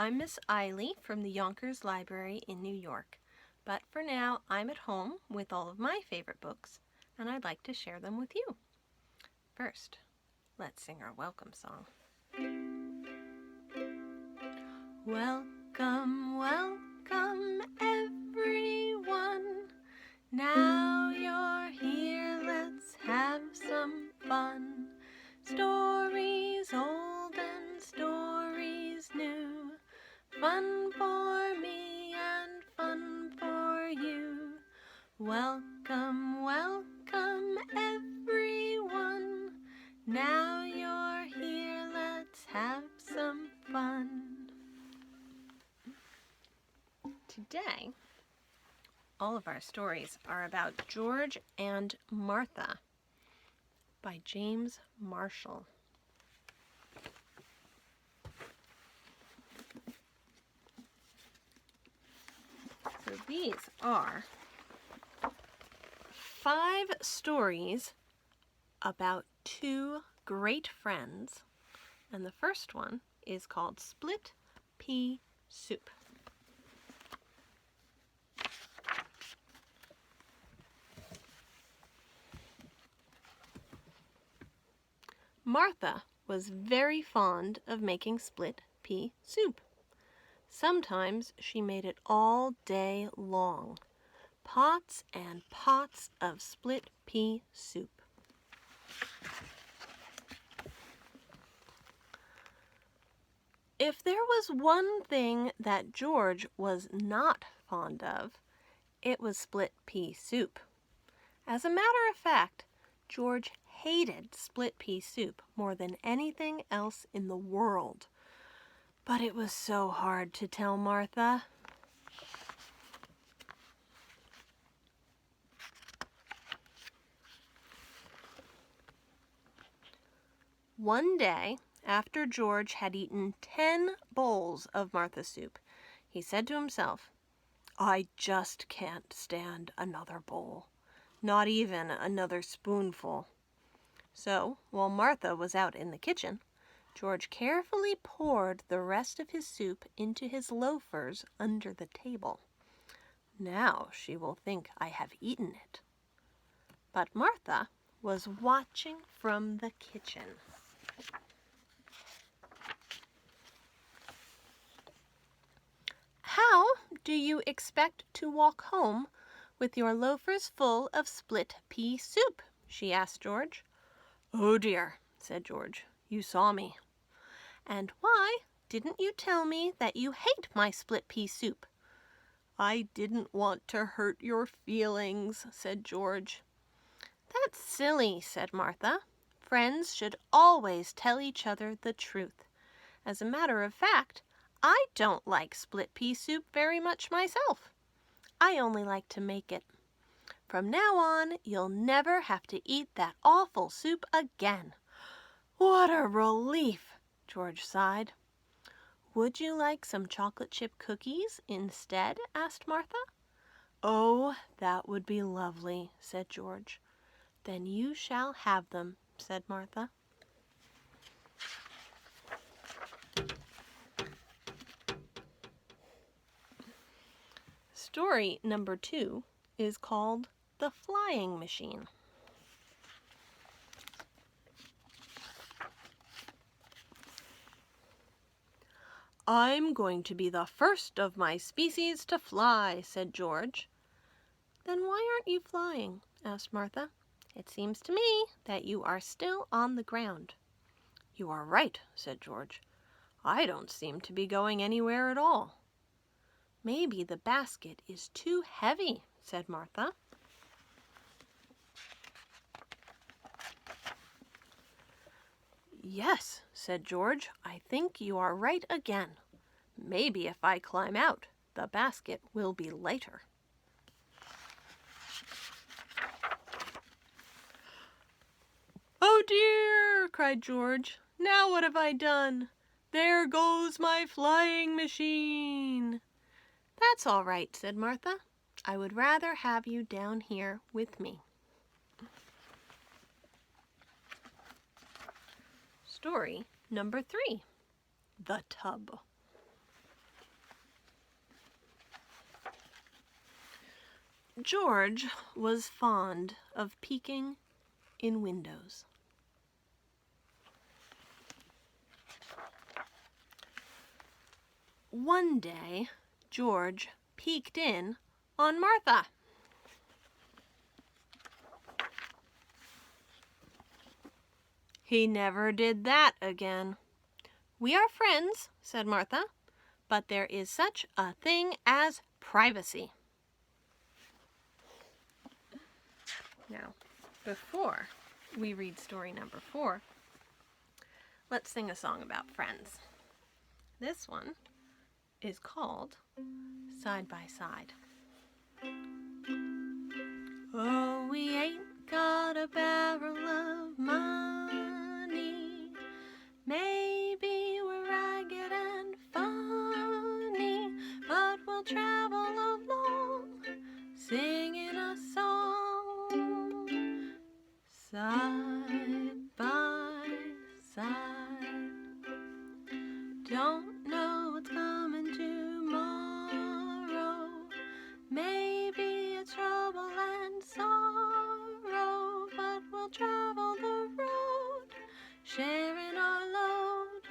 I'm Miss Aili from the Yonkers Library in New York, but for now I'm at home with all of my favorite books, and I'd like to share them with you. First, let's sing our welcome song. Welcome, welcome everyone. Now you're here, let's have some fun. Stories old and stories new. Fun for me and fun for you. Welcome, welcome everyone. Now you're here, let's have some fun. Today, all of our stories are about George and Martha by James Marshall. So these are 5 stories about 2 great friends, and the first one is called Split Pea Soup. Martha was very fond of making split pea soup. Sometimes she made it all day long. Pots and pots of split pea soup. If there was one thing that George was not fond of, it was split pea soup. As a matter of fact, George hated split pea soup more than anything else in the world. But it was so hard to tell Martha. One day, after George had eaten 10 bowls of Martha's soup, he said to himself, "I just can't stand another bowl, not even another spoonful." So, while Martha was out in the kitchen, George carefully poured the rest of his soup into his loafers under the table. "Now she will think I have eaten it." But Martha was watching from the kitchen. "How do you expect to walk home with your loafers full of split pea soup?" she asked George. "Oh dear," said George, "you saw me." "And why didn't you tell me that you hate my split pea soup?" "I didn't want to hurt your feelings," said George. "That's silly," said Martha. "Friends should always tell each other the truth. As a matter of fact, I don't like split pea soup very much myself. I only like to make it. From now on, you'll never have to eat that awful soup again." "What a relief!" George sighed. "Would you like some chocolate chip cookies instead?" asked Martha. "Oh, that would be lovely," said George. "Then you shall have them," said Martha. Story number 2 is called The Flying Machine. "I'm going to be the first of my species to fly," said George. "Then why aren't you flying?" asked Martha. "It seems to me that you are still on the ground." "You are right," said George. "I don't seem to be going anywhere at all." "Maybe the basket is too heavy," said Martha. "Yes," said George, "I think you are right again. Maybe if I climb out, the basket will be lighter." "Oh dear!" cried George. "Now what have I done? There goes my flying machine." "That's all right," said Martha. "I would rather have you down here with me." Story number 3, The Tub. George was fond of peeking in windows. One day, George peeked in on Martha. He never did that again. "We are friends," said Martha, "but there is such a thing as privacy." Now, before we read story number 4, let's sing a song about friends. This one is called Side by Side. Oh, we ain't got a barrel of money. Maybe we're ragged and funny, but we'll travel along, singing a song, side by side. Don't know what's coming tomorrow. Maybe it's trouble and sorrow, but we'll travel the road, sharing our load,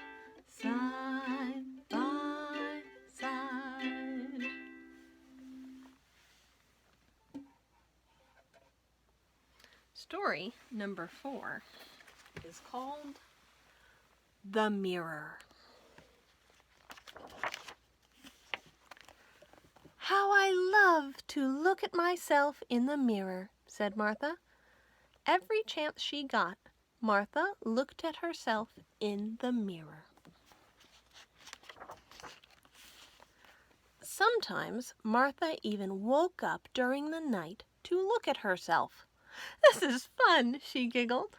side by side. Story number 4 is called The Mirror. "How I love to look at myself in the mirror," said Martha. Every chance she got, Martha looked at herself in the mirror. Sometimes Martha even woke up during the night to look at herself. "This is fun," she giggled.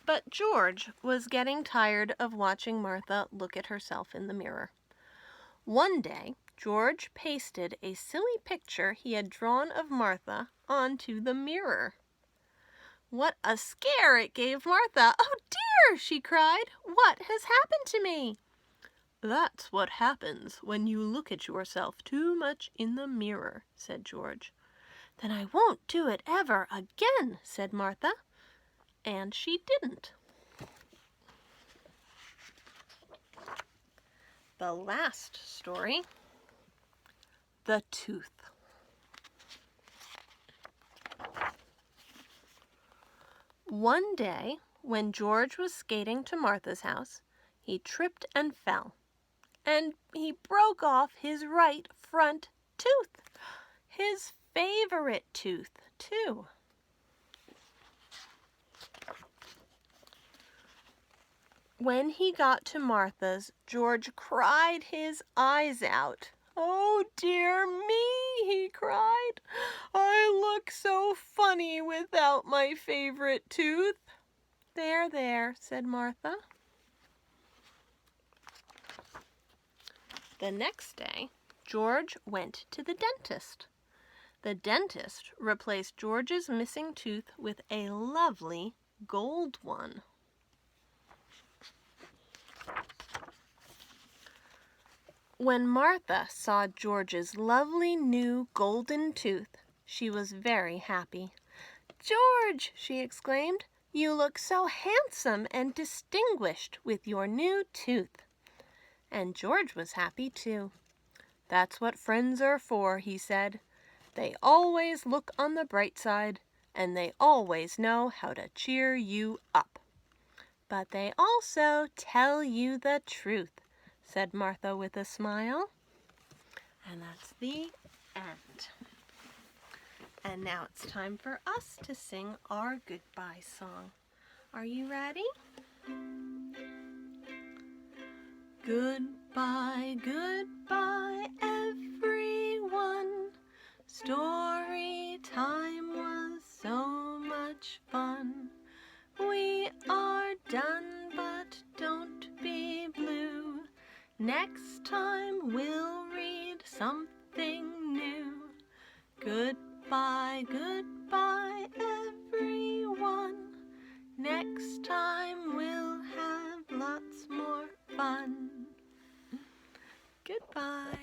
But George was getting tired of watching Martha look at herself in the mirror. One day, George pasted a silly picture he had drawn of Martha onto the mirror. What a scare it gave Martha! "Oh dear!" she cried. "What has happened to me?" "That's what happens when you look at yourself too much in the mirror," said George. "Then I won't do it ever again," said Martha. And she didn't. The last story, The Tooth. One day, when George was skating to Martha's house, he tripped and fell, and he broke off his right front tooth, his favorite tooth, too. When he got to Martha's, George cried his eyes out. "Oh dear me," he cried. "I look so funny without my favorite tooth." "There, there," said Martha. The next day, George went to the dentist. The dentist replaced George's missing tooth with a lovely gold one. When Martha saw George's lovely new golden tooth, she was very happy. "George," she exclaimed, "you look so handsome and distinguished with your new tooth." And George was happy too. "That's what friends are for," he said. "They always look on the bright side, and they always know how to cheer you up. But they also tell you the truth," said Martha with a smile. And that's the end. And now it's time for us to sing our goodbye song. Are you ready? Goodbye, goodbye, everyone. Story time was so much fun. We are done, but don't be blue. Next time we'll read something new. Goodbye, goodbye, everyone. Next time we'll have lots more fun. Goodbye.